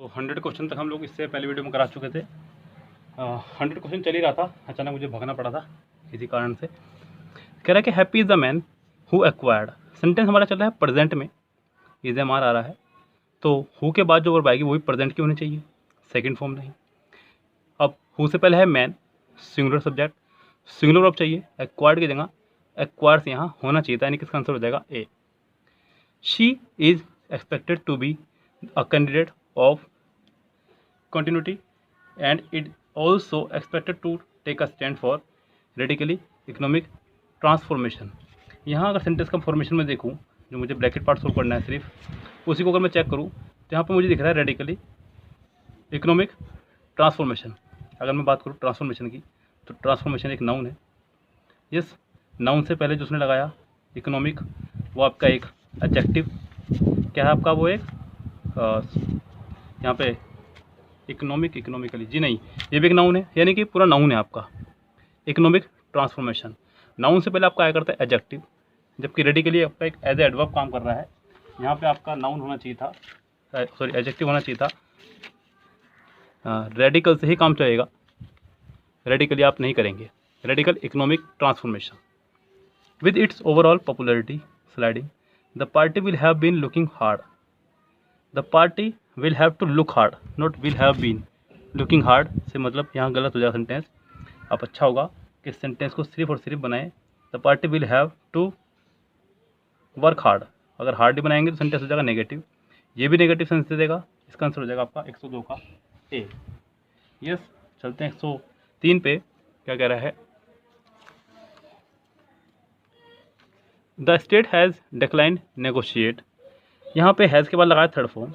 तो 100 क्वेश्चन तक हम लोग इससे पहले वीडियो में करा चुके थे। 100 क्वेश्चन चल ही रहा था, अचानक मुझे भागना पड़ा था इसी कारण से। कह रहा है कि happy is the man who acquired. Sentence हमारा चल रहा है प्रेजेंट में, इज एम आर आ रहा है, तो हु के बाद जो वर्ब आएगी वो भी प्रेजेंट की होनी चाहिए, सेकंड फॉर्म नहीं। अब हु से पहले है man, singular subject, singular verb चाहिए, एक्वायर्ड की जगह एक्वायर्स यहाँ होना चाहिए था, यानी किसका आंसर हो जाएगा A. She is expected to be a candidate of continuity and it also expected to take a stand for radically economic transformation। यहाँ अगर सेंटेंस का फॉर्मेशन में देखूँ, जो मुझे ब्रैकेट पार्ट सोल्व करना है सिर्फ, उसी को अगर मैं चेक करूँ तो यहाँ पर मुझे दिख रहा है रेडिकली इकोनॉमिक ट्रांसफॉर्मेशन। अगर मैं बात करूँ ट्रांसफॉर्मेशन की, तो ट्रांसफॉर्मेशन एक नाउन है। यस, नाउन से पहले जो उसने लगाया इकोनॉमिक, वो आपका एक एडजेक्टिव क्या है आपका, वो एक यहाँ पे इकोनॉमिकली जी नहीं, ये भी एक नाउन है, यानी कि पूरा नाउन है आपका इकोनॉमिक ट्रांसफॉर्मेशन। नाउन से पहले आपका आया करता है एडजेक्टिव, जबकि रेडिकली आपका एक एज ए एडवर्ब काम कर रहा है। यहाँ पे आपका नाउन होना चाहिए था, सॉरी एडजेक्टिव होना चाहिए था। रेडिकल से ही काम चलेगा, रेडिकली आप नहीं करेंगे। Radical economic transformation with its overall popularity sliding the party will have been looking hard. The party will have to look hard, not will have been looking hard से मतलब यहाँ गलत हो जाएगा सेंटेंस। आप अच्छा होगा कि सेंटेंस को सिर्फ और सिर्फ बनाएं, the party will have to work hard. अगर हार्ड ही बनाएंगे तो सेंटेंस हो जाएगा नेगेटिव, ये भी नेगेटिव सेंस दे देगा। इसका आंसर हो जाएगा आपका 102 का ए। यस, चलते हैं 103 पे, क्या कह रहा है, the state has declined negotiate. यहाँ पे हैज़ के बाद लगाया थर्ड फॉर्म,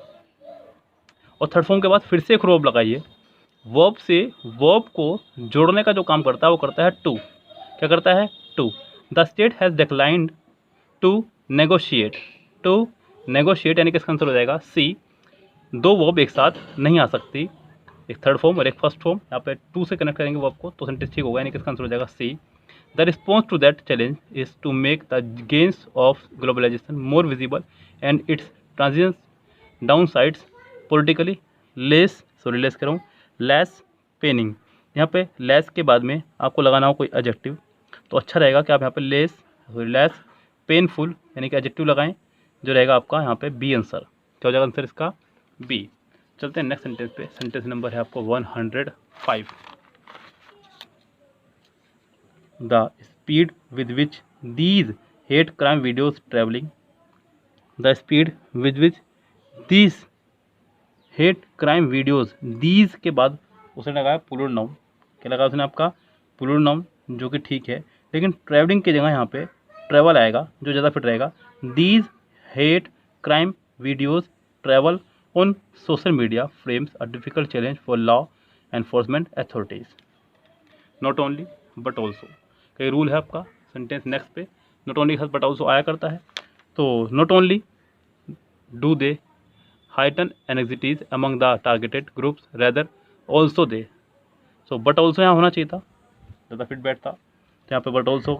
और थर्ड फॉर्म के बाद फिर से एक वर्ब लगाइए। वर्ब से वर्ब को जोड़ने का जो काम करता है वो करता है टू। क्या करता है, to. The state has declined to negotiate. To negotiate यानी कि इसका आंसर हो जाएगा सी। दो वर्ब एक साथ नहीं आ सकती, एक थर्ड फॉर्म और एक फर्स्ट फॉर्म। यहाँ पे टू से कनेक्ट करेंगे वर्ब को तो सेंटेंस ठीक होगा, यानी कि इसका आंसर हो जाएगा C. The response to that challenge is to make the gains of globalisation more visible and its transitions downsides politically less paining. यहाँ पे लेस के बाद में आपको लगाना हो कोई एडजेक्टिव, तो अच्छा रहेगा कि आप यहाँ पे लेस पेनफुल यानी कि एडजेक्टिव लगाएं, जो रहेगा आपका यहाँ पे बी आंसर। क्या हो जाएगा आंसर इसका, बी। चलते हैं नेक्स्ट सेंटेंस पे। सेंटेंस नंबर है आपको 105। The speed with which these hate crime videos travelling. The speed with which these hate crime videos, these के बाद उसने लगाया प्लूरल नाउन। क्या लगाया उसने आपका, प्लूरल नाउन, जो कि ठीक है, लेकिन ट्रैवलिंग की जगह यहाँ पे ट्रैवल आएगा, जो ज़्यादा फिट रहेगा। These hate crime videos travel on social media frames a difficult challenge for law enforcement authorities. Not only but also, कई रूल है आपका सेंटेंस नेक्स्ट पे, नॉट ओनली बट ऑल्सो आया करता है। तो not only do they heighten anxieties among the targeted groups, rather also they। so but also यहाँ होना चाहिए था, ज़्यादा फिट बैठ था, तो यहाँ पे but also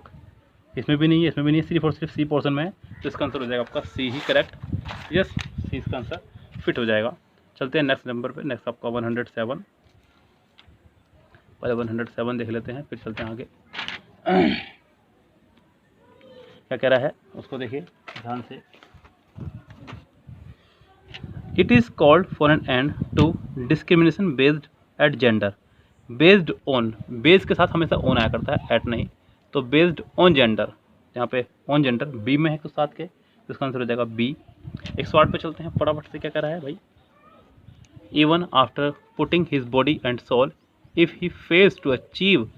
इसमें भी नहीं है, इसमें भी नहीं है, सिर्फ और सिर्फ सी पोर्शन में है, तो इसका आंसर हो जाएगा आपका सी ही करेक्ट। यस, सी इसका आंसर फिट हो जाएगा। चलते हैं नेक्स्ट नंबर पे। नेक्स्ट आपका 107, पहले 107 देख लेते हैं, फिर चलते हैं आगे। क्या कह रहा है उसको देखिए ध्यान से। It is called for an end to discrimination based at gender। Based on, base के साथ हमेशा ऑन आया करता है, एट नहीं, तो बेस्ड ऑन जेंडर, यहाँ पे ऑन जेंडर बी में है कुछ साथ के, तो इसका आंसर हो जाएगा बी। 108 पे चलते हैं फटाफट से। क्या कह रहा है भाई, even after putting his body and soul if he fails to achieve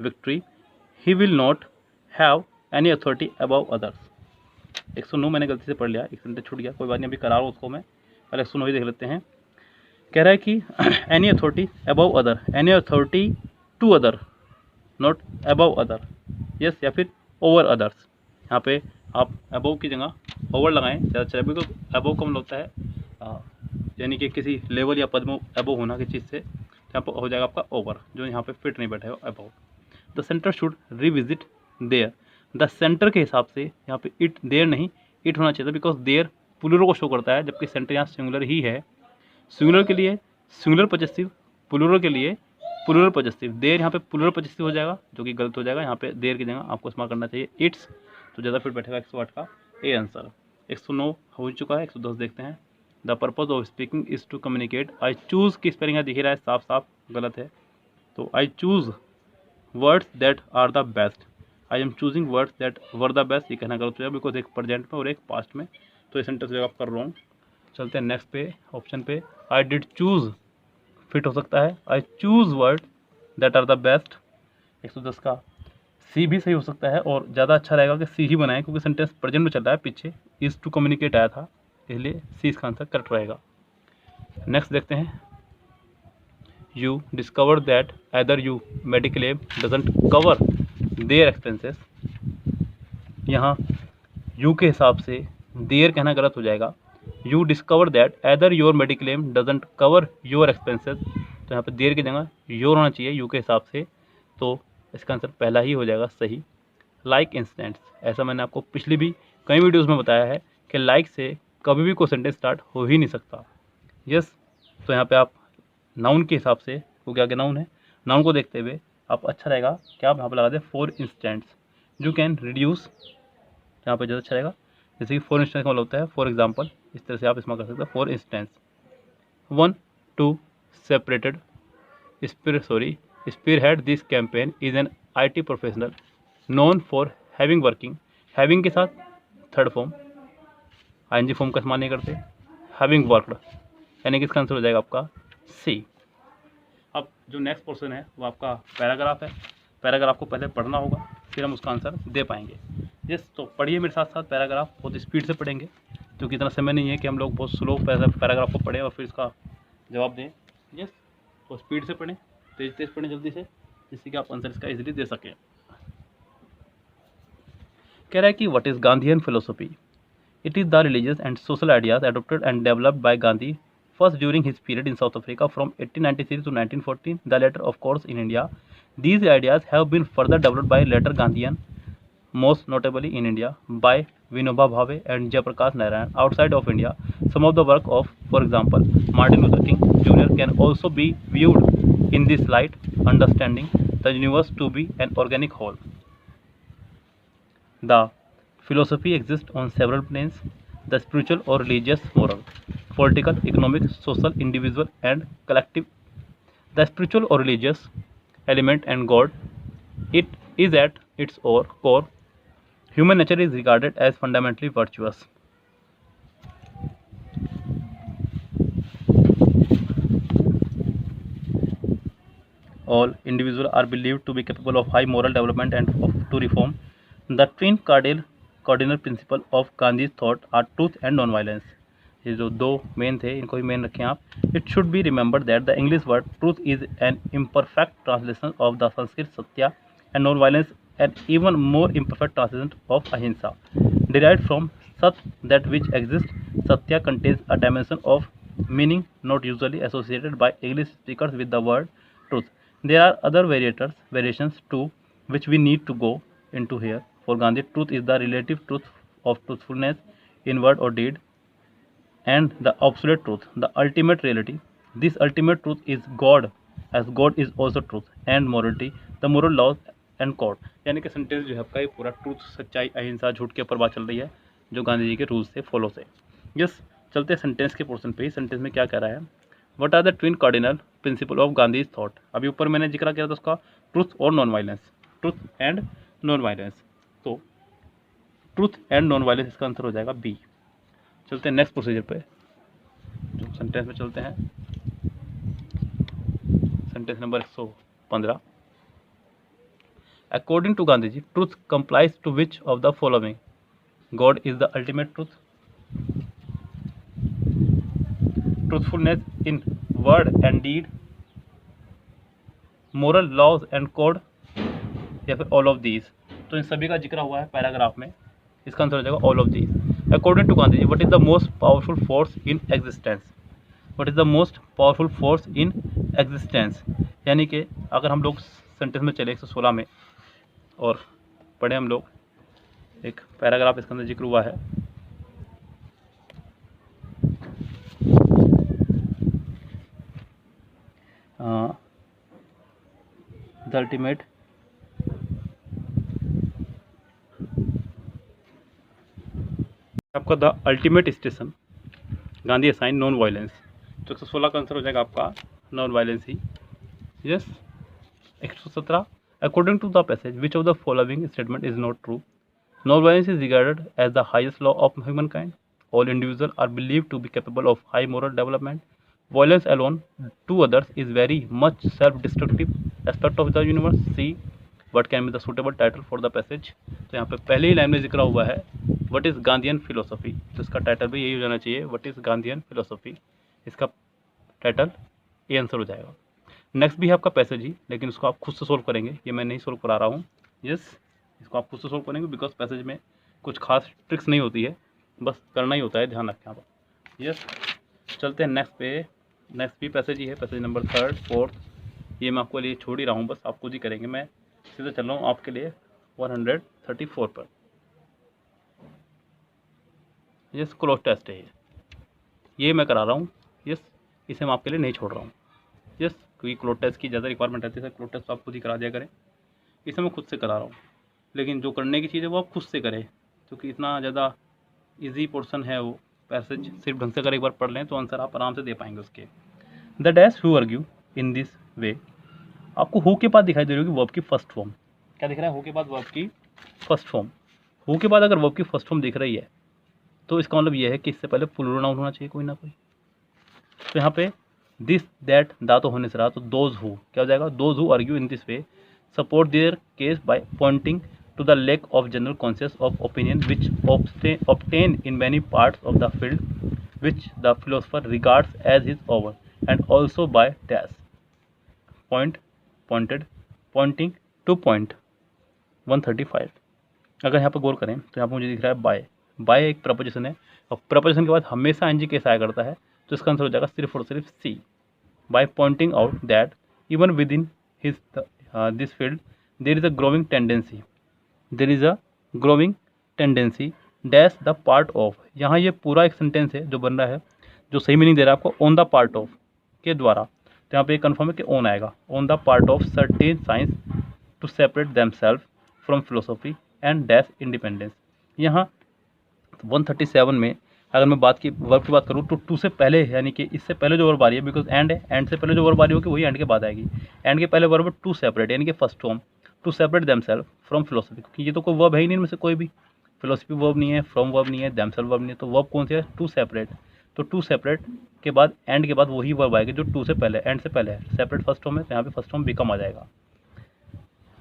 victory he will not have any authority above others. 109 मैंने गलती से पढ़ लिया, एक सेंटेंस छूट गया, कोई बात नहीं, अभी करा रहा हूँ उसको मैं, पहले 109 ही देख लेते हैं। कह रहा है कि any authority above other, any authority to other, not above other. Yes, या फिर ओवर अदर्स। यहाँ पे आप अबव की जगह ओवर लगाएं, ज़्यादा अच्छा है, बिकॉज अबव कम होता है, यानी कि किसी लेवल या पद में अबव होना किसी चीज़ से, तो यहाँ पर हो जाएगा आपका ओवर, जो यहाँ पे फिट नहीं बैठा है above. The centre should revisit there. The centre के हिसाब से यहाँ पे इट देयर नहीं, इट होना चाहिए था, बिकॉज देयर प्लूरल को शो करता है, जबकि सेंटर यहाँ सिंगुलर ही है, सिंगुलर के लिए सिंगुलर पॉजेसिव, प्लूरल के लिए प्लूरल पॉजेसिव। देयर यहाँ पे प्लूरल पॉजेसिव हो जाएगा, जो कि गलत हो जाएगा। यहाँ पे देयर की जगह आपको इस्तेमाल करना चाहिए इट्स, तो ज़्यादा फिट बैठेगा 108 का ए आंसर। 109 हो चुका है, 110 देखते हैं। The purpose of speaking is to communicate. I choose की स्पेलिंग दिख रहा है साफ साफ गलत है, तो I choose words that are the best. I am choosing words that were the best, ये कहना गलत हो जाएगा, बिकॉज एक प्रेजेंट में और एक पास्ट में, तो ये सेंटेंस जो आपका रॉन्ग। चलते हैं नेक्स्ट पे, ऑप्शन पे। आई डिड चूज़ फिट हो सकता है, I choose word that are the best. 110 का सी भी सही हो सकता है, और ज़्यादा अच्छा रहेगा कि सी ही बनाए, क्योंकि सेंटेंस प्रेजेंट में चल रहा है, पीछे इज़ टू कम्युनिकेट आया था, इसलिए सी इसका आंसर करेक्ट रहेगा। नेक्स्ट देखते हैं। You discover that either you mediclaim doesn't cover their expenses. यहाँ यू के हिसाब से देयर कहना गलत हो जाएगा। You discover that either your mediclaim doesn't cover your expenses, तो यहाँ पे देयर की जगह योर होना चाहिए यू के हिसाब से, तो इसका आंसर पहला ही हो जाएगा सही। लाइक इंस्टेंट्स, ऐसा मैंने आपको पिछली भी कई वीडियोज़ में बताया है कि लाइक से कभी भी कोई सेंटेंस स्टार्ट हो ही नहीं सकता। यस, तो यहाँ पे आप नाउन के हिसाब से, क्योंकि आगे नाउन है, नाउन को देखते हुए आप अच्छा रहेगा कि आप यहाँ पर लगा दें for instants. You can reduce, यहाँ पर ज़्यादा अच्छा रहेगा, जैसे कि फॉर इंस्टेंस का मतलब होता है फॉर एग्जाम्पल, इस तरह से आप इसमें कर सकते हैं for instance. 1 2 separated spearhead this campaign is an IT professional known for having working, having के साथ थर्ड फॉर्म ing फॉर्म का इस्तेमाल नहीं करते, having worked, यानी कि इसका आंसर हो जाएगा आपका सी। अब जो नेक्स्ट पोर्शन है वो आपका पैराग्राफ है। पैराग्राफ को पहले पढ़ना होगा, फिर हम उसका आंसर दे पाएंगे। यस, तो पढ़िए मेरे साथ साथ पैराग्राफ, बहुत स्पीड से पढ़ेंगे, क्योंकि इतना समय नहीं है कि हम लोग बहुत स्लो पैराग्राफ को पढ़ें और फिर इसका जवाब दें। यस, तो स्पीड से पढ़ें, तेज तेज पढ़ें जल्दी से, जिससे कि आप आंसर इसका इजीली दे सकें। कह रहा है कि what is Gandhian philosophy? It is the religious and social ideas adopted and developed by Gandhi first during his period in South Africa from 1893 to 1914, the latter of course in India. These ideas have been further developed by later Gandhian, most notably in India, by Vinoba Bhave and Jayaprakash Narayan. Outside of India, some of the work of, for example, Martin Luther King Jr. can also be viewed in this light, understanding the universe to be an organic whole. The philosophy exists on several planes: the spiritual or religious, moral, political, economic, social, individual, and collective. The spiritual or religious element and God, it is at its core. Human nature is regarded as fundamentally virtuous. All individuals are believed to be capable of high moral development and to reform. The twin cardinal principle of Gandhi's thought are truth and non-violence. ये जो दो main थे, इनको भी main रखें आप। It should be remembered that the English word truth is an imperfect translation of the Sanskrit satya, and non-violence an even more imperfect translation of ahimsa, derived from sat, that which exists. Satya contains a dimension of meaning not usually associated by English speakers with the word truth. There are other variations too, which we need to go into here. For Gandhi, truth is the relative truth of truthfulness in word or deed, and the absolute truth, the ultimate reality. This ultimate truth is God, as God is also truth, and morality, the moral laws and code. यानी कि sentence जो है आपका ये पूरा truth, सच्चाई, अहिंसा, झूठ के ऊपर बात चल रही है, जो गांधी जी के रूल्स से फॉलो से। यस, चलते हैं सेंटेंस के पोर्शन पे ही। सेंटेंस में क्या कह रहा है? What are the twin cardinal principle of Gandhi thought? अभी ऊपर मैंने जिक्र किया था उसका, ट्रूथ और non violence, truth and non violence. तो ट्रूथ एंड नॉन वायलेंस इसका आंसर हो जाएगा बी। चलते हैं नेक्स्ट प्रोसीजर पे, जो सेंटेंस में चलते हैं। Sentence number 115। According to Gandhi ji, truth complies to which of the following? God is the ultimate truth, truthfulness in word and deed, moral laws and code, या फिर ऑल ऑफ दीज। तो इन सभी का जिक्र हुआ है पैराग्राफ में, इसका आंसर हो जाएगा all of these. According to Gandhi ji, what is the most powerful force in existence? What is the most powerful force in existence, यानी कि अगर हम लोग सेंटेंस में चले 116 में और पढ़े हम लोग एक पैराग्राफ, इसके अंदर जिक्र हुआ है। द अल्टीमेट आपका the ultimate station Gandhi assign non violence. तो 116 का आंसर हो जाएगा आपका नॉन वायलेंस ही। Yes. 117 according to the passage which of the following statement is not true. Non violence is regarded as the highest law of human kind. All individual are believed to be capable of high moral development. Violence alone to others is very much self-destructive aspect of the universe. See what can be the suitable title for the passage। तो यहाँ पे पहले ही line में जिक्र हुआ है what is Gandhian philosophy, तो इसका टाइटल भी यही हो जाना चाहिए व्हाट इज गांधीयन फिलोसफी। इसका टाइटल ये आंसर हो जाएगा। नेक्स्ट भी है आपका पैसेज ही, लेकिन इसको आप खुद से सोल्व करेंगे, ये मैं नहीं सोल्व करा रहा हूँ। यस, इसको आप खुद से सोल्व करेंगे बिकॉज पैसेज में कुछ खास ट्रिक्स नहीं होती है, बस करना ही होता है, ध्यान रखें आप। यस, चलते हैं नेक्स्ट पे। नेक्स्ट भी पैसेज ही है, पैसेज नंबर 3, 4। ये मैं आपको लिए छोड़ ही रहा हूँ, बस आप खुद ही करेंगे। मैं सीधे चल रहा हूँ आपके लिए 134 पर। यस, क्लोज टेस्ट है ये मैं करा रहा हूँ। यस, इसे मैं आपके लिए नहीं छोड़ रहा हूँ। यस, क्योंकि क्लोज टेस्ट की ज़्यादा रिक्वायरमेंट रहती है, क्लोज टेस्ट आप खुद ही करा दिया करें। इसे मैं खुद से करा रहा हूँ, लेकिन जो करने की चीज़ है वो आप खुद से करें, क्योंकि इतना ज़्यादा ईजी पोर्सन है वो। पैसेज सिर्फ ढंग से अगर एक बार पढ़ लें तो आंसर आप आराम से दे पाएंगे उसके। The dash who argue in this वे। आपको हु के बाद दिखाई दे रही होगी वर्ब की फर्स्ट फॉर्म। क्या दिख रहा है? हु के बाद वर्ब की फर्स्ट फॉर्म। हु के बाद अगर वर्ब की फर्स्ट फॉर्म दिख रही है तो इसका मतलब यह है कि इससे पहले प्लूरल नाउन होना चाहिए कोई ना कोई। तो यहाँ पे दिस दैट दा तो होने से रहा, तो दोज हु क्या हो जाएगा? Those who argue in this way support their case by pointing to the lack of general conscience of opinion which obtain in many parts of the field which the philosopher regards as his own, and also by dash point pointed pointing to point 135। अगर यहाँ पर गौर करें तो यहाँ पर मुझे दिख रहा है बाय। बाय एक प्रपोजिशन है, और प्रपोजिशन के बाद हमेशा एनजी केस आया करता है, तो इसका आंसर हो जाएगा सिर्फ और सिर्फ C. By pointing out that even within his this field there is a growing tendency, there is a growing tendency dash the part of. यहाँ ये पूरा एक सेंटेंस है जो बन रहा है, जो सही मीनिंग दे रहा है आपको ऑन द पार्ट ऑफ के द्वारा। तो यहाँ पे एक कन्फर्म है कि ऑन आएगा, on the part of certain science to separate them self from philosophy and dash independence. यहाँ 137 में अगर मैं बात की वर्ब की बात करूँ तो टू से पहले, यानी कि इससे पहले जो वर्ब आ रही है, बिकॉज एंड है, एंड से पहले जो वर्ब आ रही होगी वही एंड के बाद आएगी। एंड के पहले वर्ब टू सेपरेट, यानी कि first form to separate themselves from philosophy, क्योंकि ये तो कोई वर्ब है ही नहीं इनमें से कोई भी। फिलोसफी वर्ब नहीं है, फ्रॉम वर्ब नहीं है, देमसेल्फ वर्ब नहीं है, तो वर्ब कौन सी है? To separate. तो टू सेपरेट के बाद एंड के बाद वही वर्ब आएगी जो टू से पहले, एंड से पहले है। सेपरेट फर्स्ट फॉर्म है, तो यहाँ पे फर्स्ट फॉर्म बिकम आ जाएगा,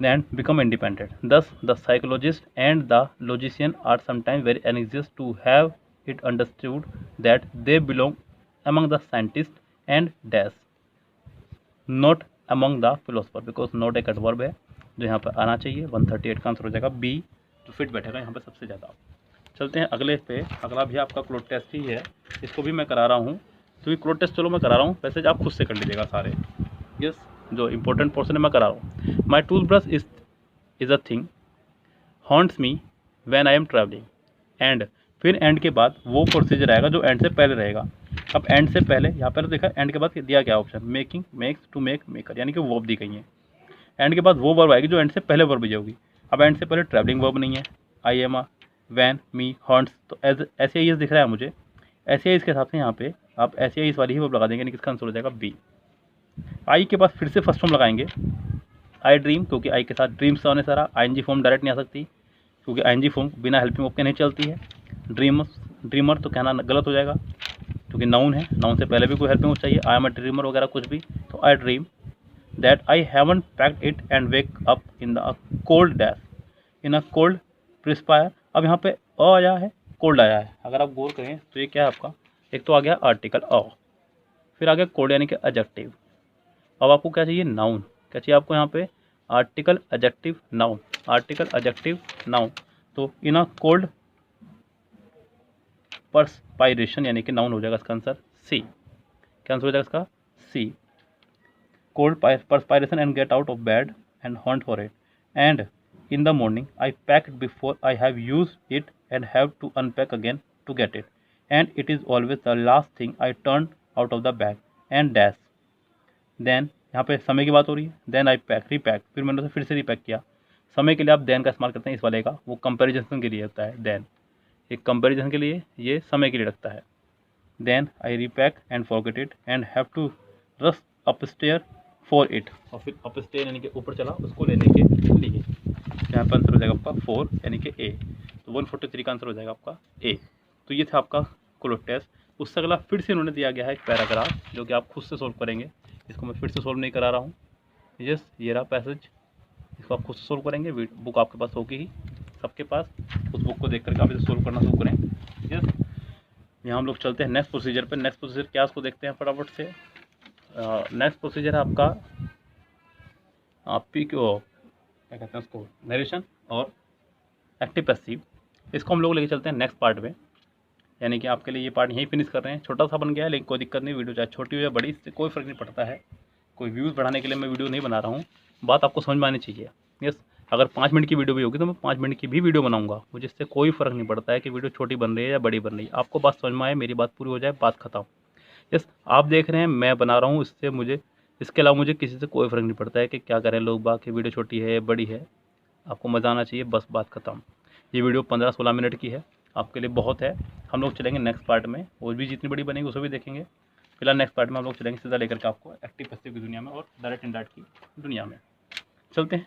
and become independent. Thus the psychologist and the logician are sometimes very anxious to have it understood that they belong among the scientist and dash not among the philosopher, because not एक adverb है जो यहाँ पर आना चाहिए। 138 का answer हो जाएगा बी, जो फिट बैठेगा यहाँ पे सबसे ज़्यादा। चलते हैं अगले पे। अगला भी आपका क्लोज टेस्ट ही है, इसको भी मैं करा रहा हूँ, क्योंकि क्लोज टेस्ट चलो मैं करा रहा हूँ, पैसेज आप खुद से कर लीजिएगा सारे। यस, जो इंपॉर्टेंट पोर्शन है मैं करा रहा हूँ। माई tooth brush is a thing haunts me when I am travelling, and फिर एंड के बाद वो प्रोसीजर आएगा जो एंड से पहले रहेगा। अब एंड से पहले यहाँ पर देखा, एंड के बाद दिया क्या option? Making, makes, to make, maker, यानी कि वर्ब दी गई है। एंड के बाद वो वर्ब आएगी जो एंड से पहले वर्ब होगी। अब एंड से पहले ट्रैवलिंग वर्ब नहीं है, I am, van, me, haunts, तो ऐसे ही दिख रहा है मुझे। ऐसे ही इसके साथ में यहाँ पे आप ऐसे ही इस वाली ही वर्ब लगा देंगे, यानी कि इसका आंसर हो जाएगा बी। आई के बाद फिर से फर्स्ट फॉर्म लगाएंगे, आई ड्रीम, क्योंकि आई के साथ ड्रीम्स आने सारा आईएनजी फॉर्म डायरेक्ट नहीं आ सकती, क्योंकि आईएनजी फॉर्म बिना हेल्पिंग वर्ब के नहीं चलती है। ड्रीमर तो कहना गलत हो जाएगा, क्योंकि नाउन है, नाउन से पहले भी कोई हेल्पिंग वर्ब चाहिए, आई एम अ ड्रीमर वगैरह कुछ भी। तो आई dream that I haven't packed it and wake up in the cold dash in a cold perspire। अब यहाँ पे अ आया है, कोल्ड आया है। अगर आप गौर करें तो ये क्या है आपका? एक तो आ गया आर्टिकल अ, फिर आ गया कोल्ड यानी कि एडजेक्टिव। अब आपको क्या चाहिए? नाउन। क्या चाहिए आपको यहाँ पे? Article adjective noun, article adjective noun. तो इन अ कोल्ड परस्पायरेशन, यानी कि नाउन हो जाएगा इसका आंसर सी। क्या आंसर हो जाएगा इसका? सी। Cold perspiration and get out of bed and hunt for it. And in the morning, I packed before I have used it and have to unpack again to get it. And it is always the last thing I turn out of the bag and dash. Then यहाँ पे समय की बात हो रही है, then आई pack repack, फिर मैंने उसे फिर से रीपैक किया। समय के लिए आप देन का इस्तेमाल करते हैं इस वाले का, वो कंपैरिजन के लिए होता है देन, एक कंपैरिजन के लिए, ये समय के लिए रखता है। Then I repack and forget it and have to rush upstair for it, और फिर अपस्टेयर यानी कि ऊपर चला उसको लेने के लिए। यहाँ पर आंसर हो जाएगा आपका 4 यानी कि ए, तो 143 का आंसर हो जाएगा आपका ए। तो ये था आपका क्लोज टेस्ट। उससे अगला फिर से उन्होंने दिया गया है एक पैराग्राफ, जो कि आप खुद से सोल्व करेंगे। इसको मैं फिर से सोल्व नहीं करा रहा हूँ। यस, ये रहा पैसेज, इसको आप खुद से सोल्व करेंगे। बुक आपके पास होगी ही, सबके पास। उस बुक को देख करके आप इसे सोल्व करना शुरू करें। यस, यहाँ हम लोग चलते हैं नेक्स्ट प्रोसीजर पे। नेक्स्ट प्रोसीजर क्या, उसको देखते हैं फटाफट से। नेक्स्ट प्रोसीजर है आपका पी क्यू, क्या कहते हैं उसको, नरेशन और एक्टिव पैसिव। इसको हम लोग लेके चलते हैं नेक्स्ट पार्ट में, यानी कि आपके लिए ये पार्ट यहीं फिनिश कर रहे हैं। छोटा सा बन गया है लेकिन कोई दिक्कत नहीं, वीडियो चाहे छोटी हो या बड़ी, इससे कोई फ़र्क नहीं पड़ता है। कोई व्यूज़ बढ़ाने के लिए मैं वीडियो नहीं बना रहा हूँ, बात आपको समझ में आनी चाहिए। यस, अगर 5 मिनट की वीडियो भी होगी तो मैं 5 मिनट की भी वीडियो बनाऊंगा, मुझे इससे कोई फ़र्क नहीं पड़ता है कि वीडियो छोटी बन रही है या बड़ी बन रही है। आपको बात समझ में आए, मेरी बात पूरी हो जाए, बात खत्म। यस, आप देख रहे हैं, मैं बना रहा हूँ, इससे मुझे, इसके अलावा मुझे किसी से कोई फ़र्क नहीं पड़ता है कि क्या करें लोग बात, की वीडियो छोटी है बड़ी है, आपको मज़ा आना चाहिए, बस बात खत्म। ये वीडियो 15-16 मिनट की है, आपके लिए बहुत है। हम लोग चलेंगे नेक्स्ट पार्ट में, और भी जितनी बड़ी बनेगी उसको भी देखेंगे। फिलहाल नेक्स्ट पार्ट में हम लोग चलेंगे सीधा लेकर के आपको एक्टिव पैसिव की दुनिया में और डायरेक्ट इनडायरेक्ट की दुनिया में। चलते हैं।